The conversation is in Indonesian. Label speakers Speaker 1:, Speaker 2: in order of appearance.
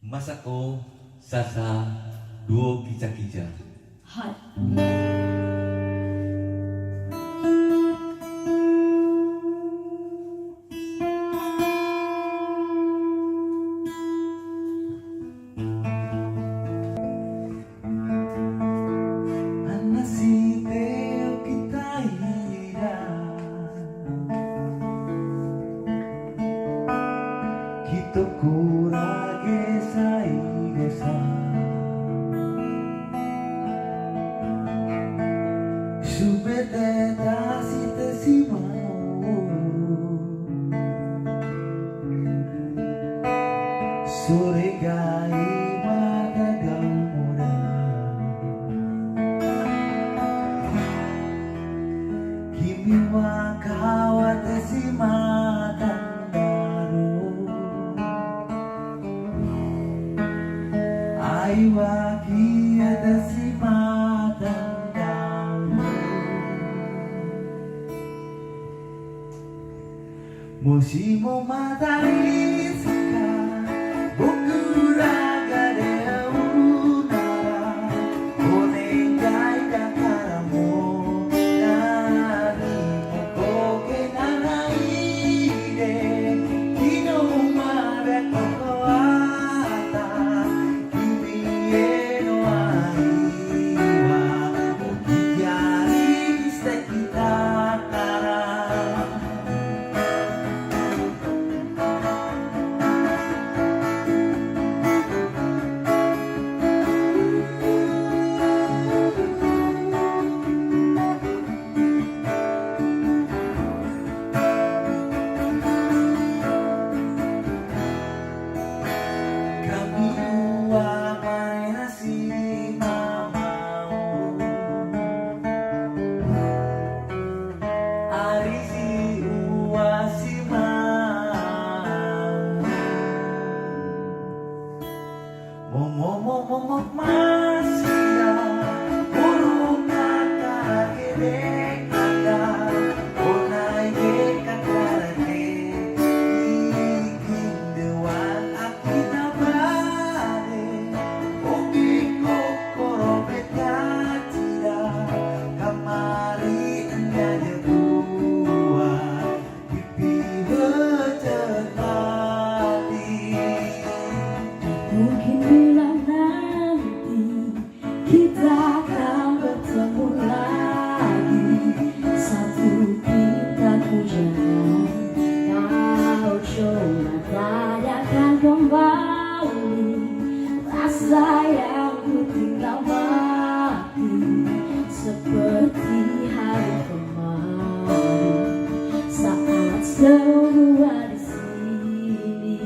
Speaker 1: Masako Sasa Duo Kija-Kija.
Speaker 2: はい。
Speaker 3: こらげ最後さすべて出してしまおうそれが今だがもだ君は変わってしまった愛は消えてしまったんだもしもまたいつか僕らが出会うならお願いだからもう何もボケないで昨日までここあったへの愛は置き去りにしてきたから
Speaker 2: Mungkin bila nanti kita akan bertemu lagi, satu kita ku jangan kau coba tanyakan kembali rasa yang ku tinggal mati seperti hari kemarin saat semua di sini.